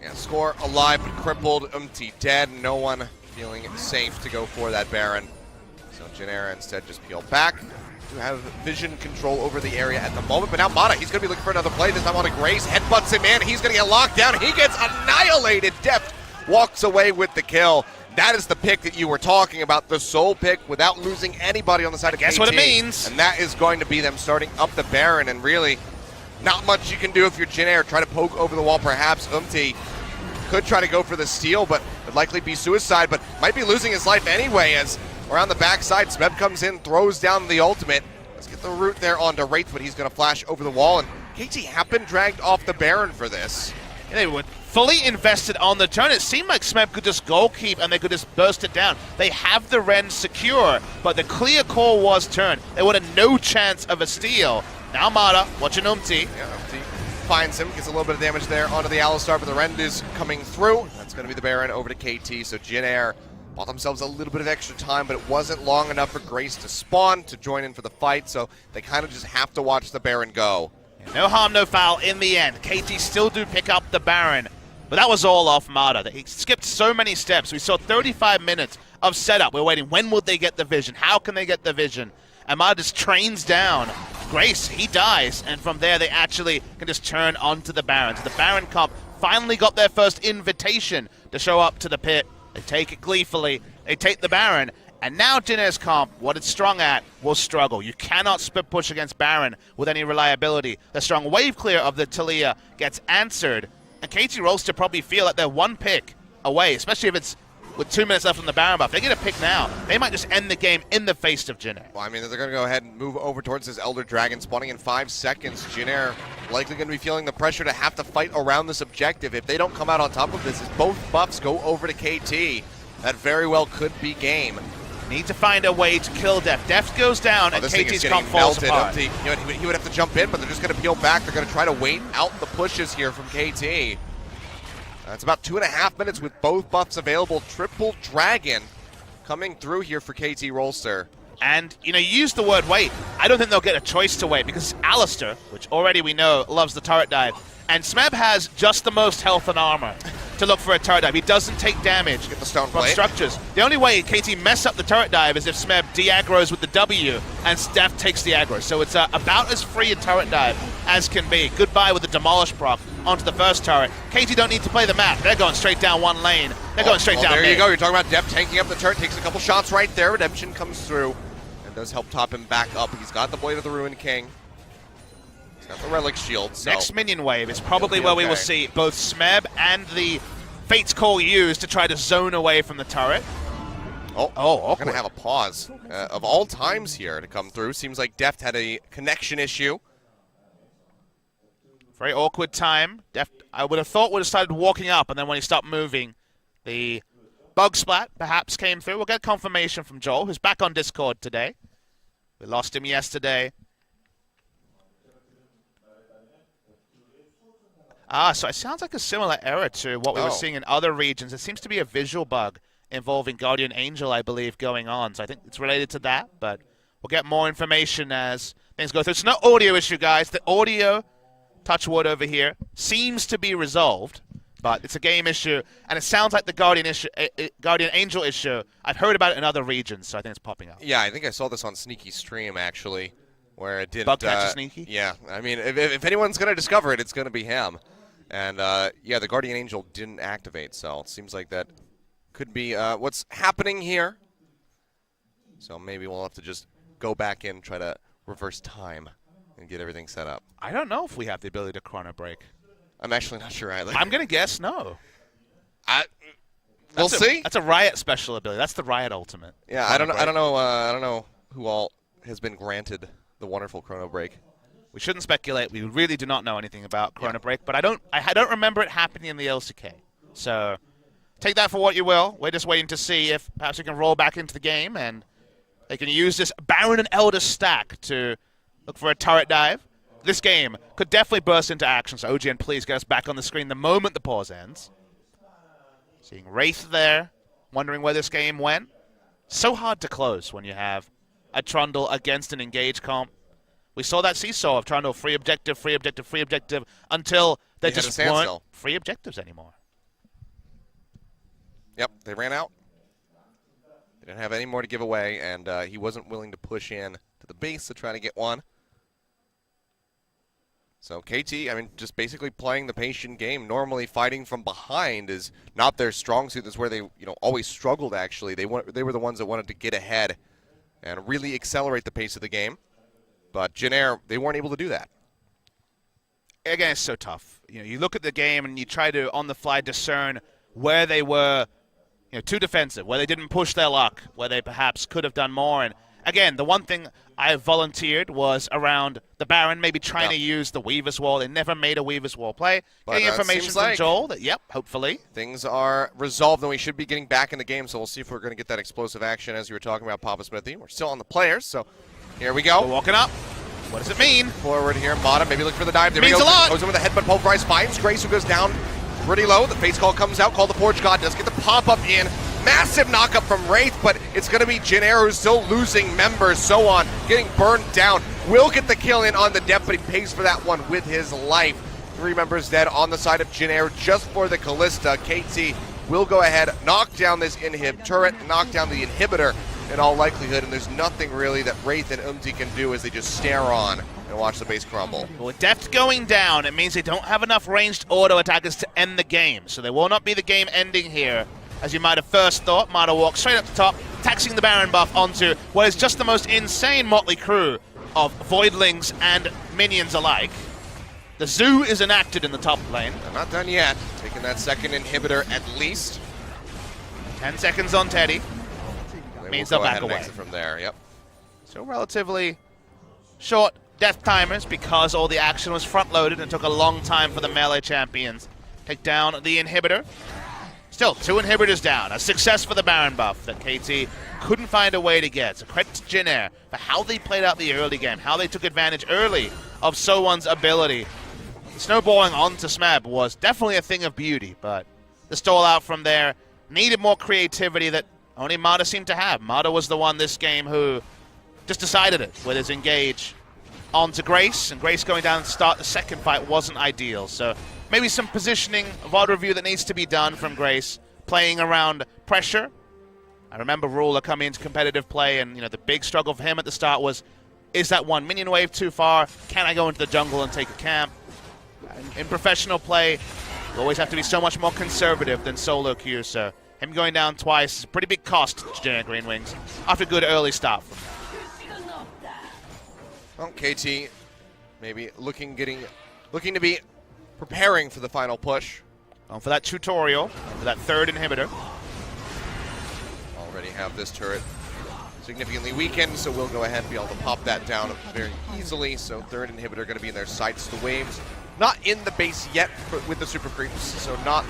Yeah, Score alive but crippled, Umti dead. No one feeling safe to go for that Baron. So Jin Air instead just peel back. Do have vision control over the area at the moment, but now Mata, he's going to be looking for another play. This time on a Grace, headbutts him in. He's going to get locked down. He gets annihilated. Deft walks away with the kill. That is the pick that you were talking about, the sole pick without losing anybody on the side of KT. Guess what it means. And that is going to be them starting up the Baron, and really not much you can do if you're Jin Air. Try to poke over the wall, perhaps. Umti could try to go for the steal, but would likely be suicide, but might be losing his life anyway as around the backside, Smeb comes in, throws down the ultimate. Let's get the root there onto Wraith, but he's going to flash over the wall, and KT have been dragged off the Baron for this. And they were fully invested on the turn. It seemed like Smeb could just goal keep and they could just burst it down. They have the Ren secure, but the clear call was turn. They would have no chance of a steal. Now Mata, watching Umti. Yeah, Umti finds him, gets a little bit of damage there onto the Alistar, but the Rend is coming through. That's going to be the Baron over to KT, so Jin Air bought themselves a little bit of extra time, but it wasn't long enough for Grace to spawn to join in for the fight, so they kind of just have to watch the Baron go. No harm, no foul in the end. KT still do pick up the Baron, but that was all off Mata. He skipped so many steps. We saw 35 minutes of setup. We're waiting. When will they get the vision? How can they get the vision? And Mata just trains down Grace, he dies, and from there they actually can just turn onto the Baron. So the Baron Cup finally got their first invitation to show up to the pit. They take it gleefully, they take the Baron, and now Jin Air's comp, what it's strong at, will struggle. You cannot split push against Baron with any reliability. The strong wave clear of the Talia gets answered, and KT Rolster probably feel that they're one pick away, especially if it's with 2 minutes left on the Baron buff. They get a pick now, they might just end the game in the face of Jin Air. Well, I mean, they're going to go ahead and move over towards this Elder Dragon, spawning in 5 seconds. Jin Air likely going to be feeling the pressure to have to fight around this objective. If they don't come out on top of this, as both buffs go over to KT, that very well could be game. Need to find a way to kill Deft. Deft goes down, and KT's comp falls apart. He would have to jump in, but they're just going to peel back. They're going to try to wait out the pushes here from KT. It's about 2.5 minutes with both buffs available. Triple Dragon coming through here for KT Rolster. And, you use the word wait. I don't think they'll get a choice to wait, because Alistair, which already we know loves the turret dive, and Smeb has just the most health and armor to look for a turret dive. He doesn't take damage Get the stone from plate. structures. The only way KT mess up the turret dive is if Smeb de-aggroes with the W and Steph takes the aggro. So it's about as free a turret dive as can be. Goodbye with the demolish proc onto the first turret. KT don't need to play the map. They're going straight down one lane. They're going straight down there mid. you go. You're talking about Dep tanking up the turret. Takes a couple shots right there. Redemption comes through and does help top him back up. He's got the Blade of the Ruined King. He's got the Relic Shield. So next minion wave is probably where we will see both Smeb and the Fate's Call used to try to zone away from the turret. we're going to have a pause of all times here to come through. Seems like Deft had a connection issue. Very awkward time. Deft, I would have thought would have started walking up, and then when he stopped moving, the bug splat perhaps came through. We'll get confirmation from Joel, who's back on Discord today. We lost him yesterday. So it sounds like a similar error to what we were seeing in other regions. It seems to be a visual bug involving Guardian Angel, I believe, going on. So I think it's related to that, but we'll get more information as things go through. It's no audio issue, guys. The audio, touch wood over here, seems to be resolved, but it's a game issue, and it sounds like the Guardian Angel issue. I've heard about it in other regions, so I think it's popping up. Yeah, I think I saw this on Sneaky Stream, actually, where it did. Bug catcher Sneaky? Yeah, I mean, if anyone's going to discover it, it's going to be him. And, yeah, the Guardian Angel didn't activate, so it seems like that could be what's happening here. So maybe we'll have to just go back in, try to reverse time, and get everything set up. I don't know if we have the ability to chrono break. I'm actually not sure either. I'm going to guess no. We'll see. That's a Riot special ability. That's the Riot Ultimate. Yeah, I don't know who all has been granted the wonderful chrono break. We shouldn't speculate. We really do not know anything about Chrono Break, but I don't remember it happening in the LCK. So take that for what you will. We're just waiting to see if perhaps we can roll back into the game and they can use this Baron and Elder stack to look for a turret dive. This game could definitely burst into action, so OGN, please get us back on the screen the moment the pause ends. Seeing Wraith there, wondering where this game went. So hard to close when you have a Trundle against an engage comp. We saw that seesaw of Trundle, free objective, free objective, free objective, until they just weren't free objectives anymore. Yep, they ran out. They didn't have any more to give away, and he wasn't willing to push in to the base to try to get one. So KT, I mean, just basically playing the patient game. Normally, fighting from behind is not their strong suit. That's where they, always struggled. Actually, they were the ones that wanted to get ahead and really accelerate the pace of the game. But Jin Air, they weren't able to do that. Again, it's so tough. You look at the game and you try to, on the fly, discern where they were, too defensive, where they didn't push their luck, where they perhaps could have done more. And again, the one thing I volunteered was around the Baron, maybe trying to use the Weaver's Wall. They never made a Weaver's Wall play. But, getting information from Joel that, hopefully. Things are resolved, and we should be getting back in the game, so we'll see if we're going to get that explosive action as you were talking about, Papa Smithy. We're still on the players, so here we go. We're walking up. What does it mean? Forward here, bottom, maybe look for the dive. There means we go. A lot. Goes in with a headbutt pulverize, finds Grace, who goes down pretty low. The face call comes out, call the Forge God, does get the pop-up in. Massive knockup from Wraith, but it's going to be Jin Air who's still losing members, so on, getting burned down. Will get the kill in on the Depth, but he pays for that one with his life. 3 members dead on the side of Jin Air just for the Callista. KT will go ahead, knock down this inhib turret, knock down the inhibitor, in all likelihood, and there's nothing really that Wraith and Umti can do as they just stare on and watch the base crumble. But with Deft going down, it means they don't have enough ranged auto attackers to end the game, so there will not be the game ending here, as you might have first thought. Mada walks straight up the top, taxing the Baron buff onto what is just the most insane motley crew of Voidlings and minions alike. The zoo is enacted in the top lane. They're not done yet. Taking that second inhibitor at least. 10 seconds on Teddy. Means they'll back away. From there, yep. So relatively short death timers because all the action was front-loaded and took a long time for the melee champions. Take down the inhibitor. Still, 2 inhibitors down. A success for the Baron buff that KT couldn't find a way to get. So credit to Jin Air for how they played out the early game, how they took advantage early of So1's ability. Snowballing onto Smeb was definitely a thing of beauty, but the stall out from there needed more creativity that only Mada seemed to have. Mada was the one this game who just decided it with his engage onto Grace, and Grace going down and start the second fight wasn't ideal. So maybe some positioning, VOD review that needs to be done from Grace, playing around pressure. I remember Ruler coming into competitive play, and the big struggle for him at the start was, is that one minion wave too far? Can I go into the jungle and take a camp? In professional play, you always have to be so much more conservative than solo queue, so him going down twice is a pretty big cost to Jin Air GreenWings after a good early start from him. Well, KT maybe looking to be preparing for the final push. Going for that tutorial, for that third inhibitor. Already have this turret significantly weakened, so we'll go ahead and be able to pop that down very easily. So third inhibitor going to be in their sights. The waves not in the base yet with the super creeps, so not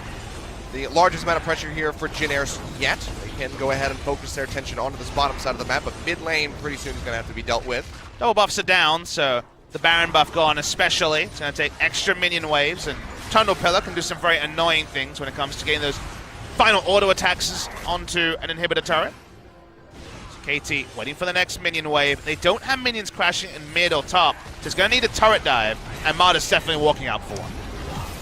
the largest amount of pressure here for Jin Air yet. They can go ahead and focus their attention onto this bottom side of the map, but mid lane pretty soon is going to have to be dealt with. Double buffs are down, so the Baron buff gone especially. It's going to take extra minion waves, and Tunnel Pillar can do some very annoying things when it comes to getting those final auto attacks onto an inhibitor turret. KT waiting for the next minion wave. They don't have minions crashing in mid or top, so it's going to need a turret dive, and Mada's definitely walking out for one.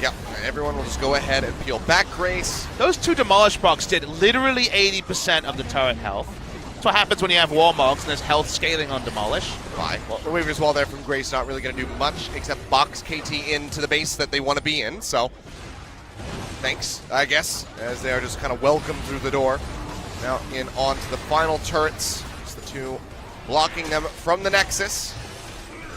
Yep, and everyone will just go ahead and peel back Grace. Those 2 Demolish procs did literally 80% of the turret health. That's what happens when you have Warmogs and there's health scaling on Demolish. Why? Well, the Weaver's Wall there from Grace not really going to do much except box KT into the base that they want to be in, so thanks, I guess, as they are just kind of welcomed through the door. Now in onto the final turrets. It's the 2 blocking them from the Nexus.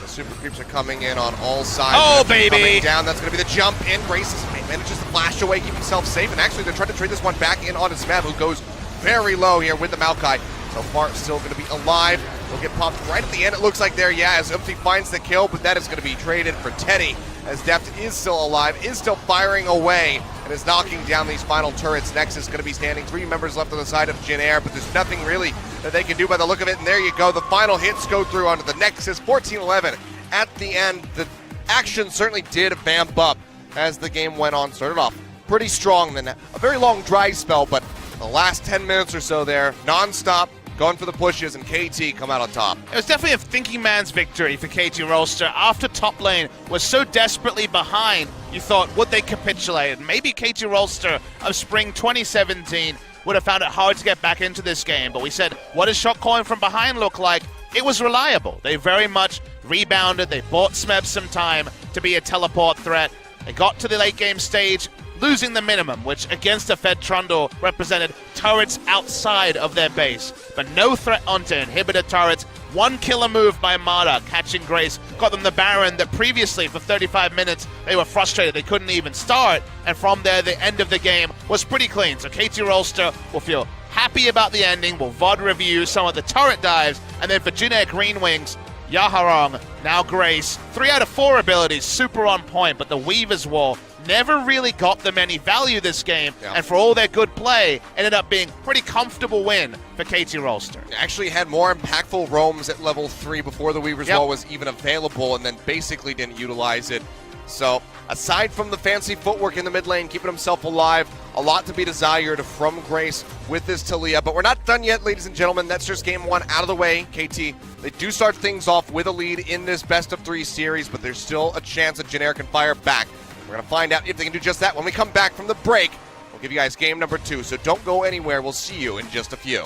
The super creeps are coming in on all sides. Oh, baby! Coming down. That's going to be the jump in. Grace manages to flash away, keep himself safe, and actually they're trying to trade this one back in onto Smeb, who goes very low here with the Maokai. So far, still going to be alive. He'll get popped right at the end, it looks like there, yeah, as Umti finds the kill, but that is going to be traded for Teddy, as Deft is still alive, is still firing away, and is knocking down these final turrets. Nexus going to be standing, 3 members left on the side of Jin Air, but there's nothing really that they can do by the look of it, and there you go. The final hits go through onto the Nexus, 14-11 at the end. The action certainly did vamp up as the game went on. Started off pretty strong, then a very long dry spell, but the last 10 minutes or so there, non-stop, going for the pushes, and KT come out on top. It was definitely a thinking man's victory for KT Rolster. After top lane was so desperately behind, you thought, would they capitulate? And maybe KT Rolster of Spring 2017 would have found it hard to get back into this game. But we said, what does shot calling from behind look like? It was reliable. They very much rebounded. They bought Smeb some time to be a teleport threat. They got to the late game stage, losing the minimum, which against a Fed Trundle represented turrets outside of their base. But no threat onto inhibitor turrets. 1 killer move by Mada, catching Grace, got them the Baron that previously for 35 minutes they were frustrated, they couldn't even start. And from there, the end of the game was pretty clean. So KT Rolster will feel happy about the ending. We'll VOD review some of the turret dives. And then for Jin Air GreenWings, Yaharong, now Grace. 3 out of 4 abilities, super on point, but the Weaver's Wall never really got them any value this game, and for all their good play, ended up being a pretty comfortable win for KT Rolster. Actually had more impactful roams at level 3 before the Weaver's Wall was even available, and then basically didn't utilize it. So, aside from the fancy footwork in the mid lane, keeping himself alive, a lot to be desired from Grace with this Talia. But we're not done yet, ladies and gentlemen. That's just game 1 out of the way. KT, they do start things off with a lead in this best-of-3 series, but there's still a chance that Jin Air can fire back. We're going to find out if they can do just that when we come back from the break. We'll give you guys game number 2, so don't go anywhere. We'll see you in just a few.